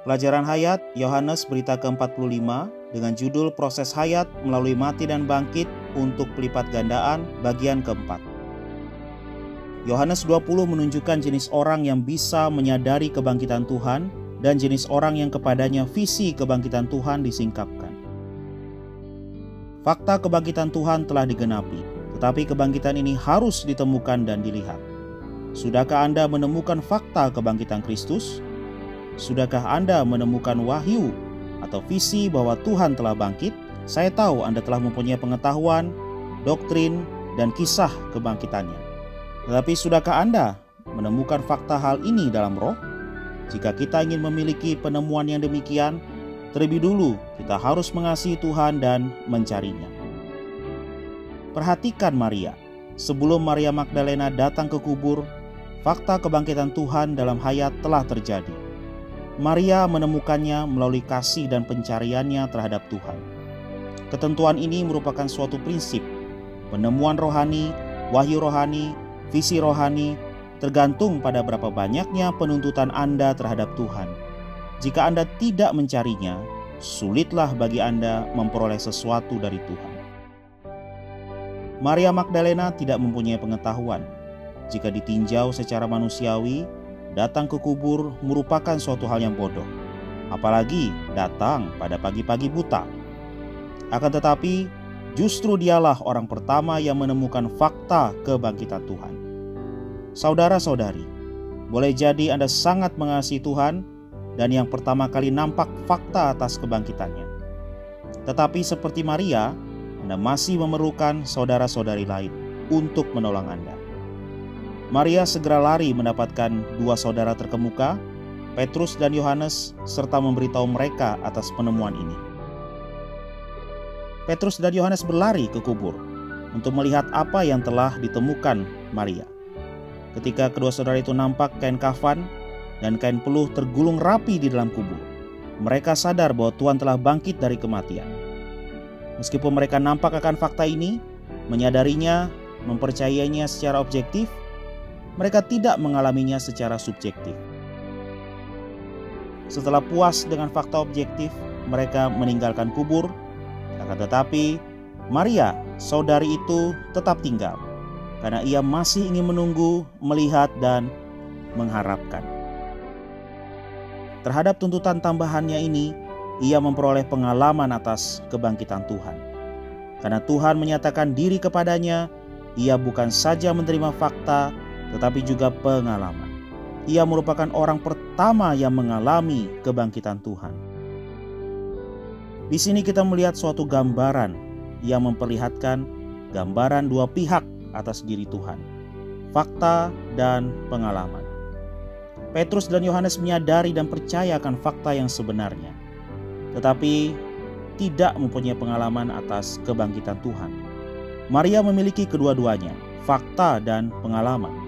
Pelajaran Hayat Yohanes berita ke-45 dengan judul Proses Hayat melalui mati dan bangkit untuk pelipat gandaan bagian keempat. Yohanes 20 menunjukkan jenis orang yang bisa menyadari kebangkitan Tuhan dan jenis orang yang kepadanya visi kebangkitan Tuhan disingkapkan. Fakta kebangkitan Tuhan telah digenapi, tetapi kebangkitan ini harus ditemukan dan dilihat. Sudahkah Anda menemukan fakta kebangkitan Kristus? Sudahkah Anda menemukan wahyu atau visi bahwa Tuhan telah bangkit? Saya tahu Anda telah mempunyai pengetahuan, doktrin, dan kisah kebangkitannya. Tetapi sudahkah Anda menemukan fakta hal ini dalam roh? Jika kita ingin memiliki penemuan yang demikian, terlebih dulu kita harus mengasihi Tuhan dan mencarinya. Perhatikan Maria. Sebelum Maria Magdalena datang ke kubur, fakta kebangkitan Tuhan dalam hayat telah terjadi. Maria menemukannya melalui kasih dan pencariannya terhadap Tuhan. Ketentuan ini merupakan suatu prinsip. Penemuan rohani, wahyu rohani, visi rohani, tergantung pada berapa banyaknya penuntutan Anda terhadap Tuhan. Jika Anda tidak mencarinya, sulitlah bagi Anda memperoleh sesuatu dari Tuhan. Maria Magdalena tidak mempunyai pengetahuan. Jika ditinjau secara manusiawi, datang ke kubur merupakan suatu hal yang bodoh, apalagi datang pada pagi-pagi buta. Akan tetapi, justru dialah orang pertama yang menemukan fakta kebangkitan Tuhan. Saudara-saudari, boleh jadi Anda sangat mengasihi Tuhan dan yang pertama kali nampak fakta atas kebangkitannya. Tetapi seperti Maria, Anda masih memerlukan saudara-saudari lain untuk menolong Anda. Maria segera lari mendapatkan dua saudara terkemuka, Petrus dan Yohanes, serta memberitahu mereka atas penemuan ini. Petrus dan Yohanes berlari ke kubur untuk melihat apa yang telah ditemukan Maria. Ketika kedua saudara itu nampak kain kafan dan kain peluh tergulung rapi di dalam kubur, mereka sadar bahwa Tuhan telah bangkit dari kematian. Meskipun mereka nampak akan fakta ini, menyadarinya, mempercayainya secara objektif, mereka tidak mengalaminya secara subjektif. Setelah puas dengan fakta objektif, mereka meninggalkan kubur. Akan tetapi, Maria, saudari itu tetap tinggal, karena ia masih ingin menunggu, melihat, dan mengharapkan. Terhadap tuntutan tambahannya ini, ia memperoleh pengalaman atas kebangkitan Tuhan. Karena Tuhan menyatakan diri kepadanya, ia bukan saja menerima fakta, tetapi juga pengalaman. Ia merupakan orang pertama yang mengalami kebangkitan Tuhan. Di sini kita melihat suatu gambaran yang memperlihatkan gambaran dua pihak atas diri Tuhan, fakta dan pengalaman. Petrus dan Yohanes menyadari dan percaya akan fakta yang sebenarnya, tetapi tidak mempunyai pengalaman atas kebangkitan Tuhan. Maria memiliki kedua-duanya, fakta dan pengalaman.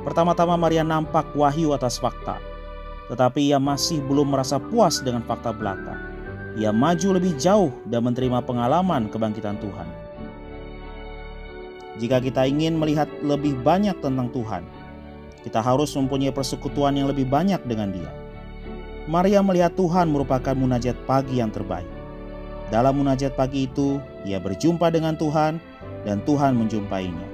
Pertama-tama Maria nampak wahyu atas fakta, tetapi ia masih belum merasa puas dengan fakta belaka. Ia maju lebih jauh dan menerima pengalaman kebangkitan Tuhan. Jika kita ingin melihat lebih banyak tentang Tuhan, kita harus mempunyai persekutuan yang lebih banyak dengan Dia. Maria melihat Tuhan merupakan munajat pagi yang terbaik. Dalam munajat pagi itu, ia berjumpa dengan Tuhan dan Tuhan menjumpainya.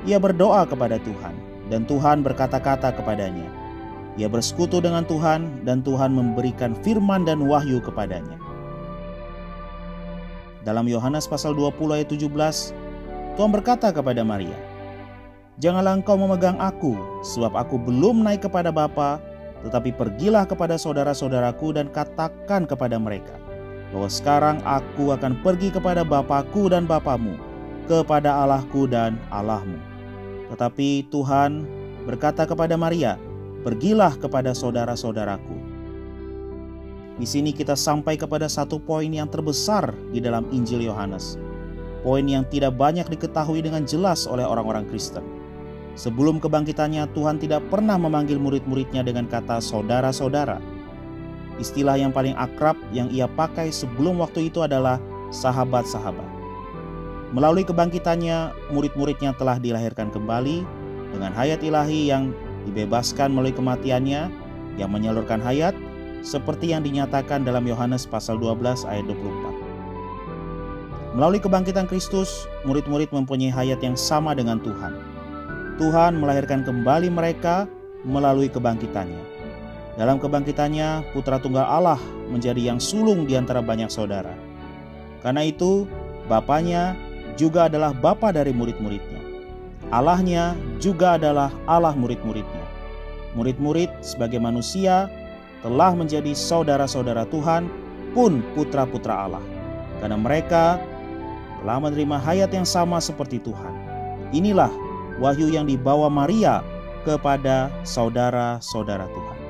Ia berdoa kepada Tuhan dan Tuhan berkata-kata kepadanya. Ia bersekutu dengan Tuhan dan Tuhan memberikan firman dan wahyu kepadanya. Dalam Yohanes pasal 20 ayat 17, Tuhan berkata kepada Maria, "Janganlah engkau memegang aku, sebab aku belum naik kepada Bapa, tetapi pergilah kepada saudara-saudaraku dan katakan kepada mereka, bahwa sekarang aku akan pergi kepada Bapakku dan Bapamu, kepada Allahku dan Allahmu." Tetapi Tuhan berkata kepada Maria, "Pergilah kepada saudara-saudaraku." Di sini kita sampai kepada satu poin yang terbesar di dalam Injil Yohanes. Poin yang tidak banyak diketahui dengan jelas oleh orang-orang Kristen. Sebelum kebangkitannya, Tuhan tidak pernah memanggil murid-muridnya dengan kata saudara-saudara. Istilah yang paling akrab yang ia pakai sebelum waktu itu adalah sahabat-sahabat. Melalui kebangkitannya, murid-muridnya telah dilahirkan kembali dengan hayat ilahi yang dibebaskan melalui kematiannya yang menyalurkan hayat, seperti yang dinyatakan dalam Yohanes pasal 12 ayat 24. Melalui kebangkitan Kristus, murid-murid mempunyai hayat yang sama dengan Tuhan. Tuhan melahirkan kembali mereka melalui kebangkitannya. Dalam kebangkitannya, Putra Tunggal Allah menjadi yang sulung di antara banyak saudara. Karena itu, Bapanya juga adalah Bapa dari murid-muridnya. Allahnya juga adalah Allah murid-muridnya. Murid-murid sebagai manusia telah menjadi saudara-saudara Tuhan pun putra-putra Allah. Karena mereka telah menerima hayat yang sama seperti Tuhan. Inilah wahyu yang dibawa Maria kepada saudara-saudara Tuhan.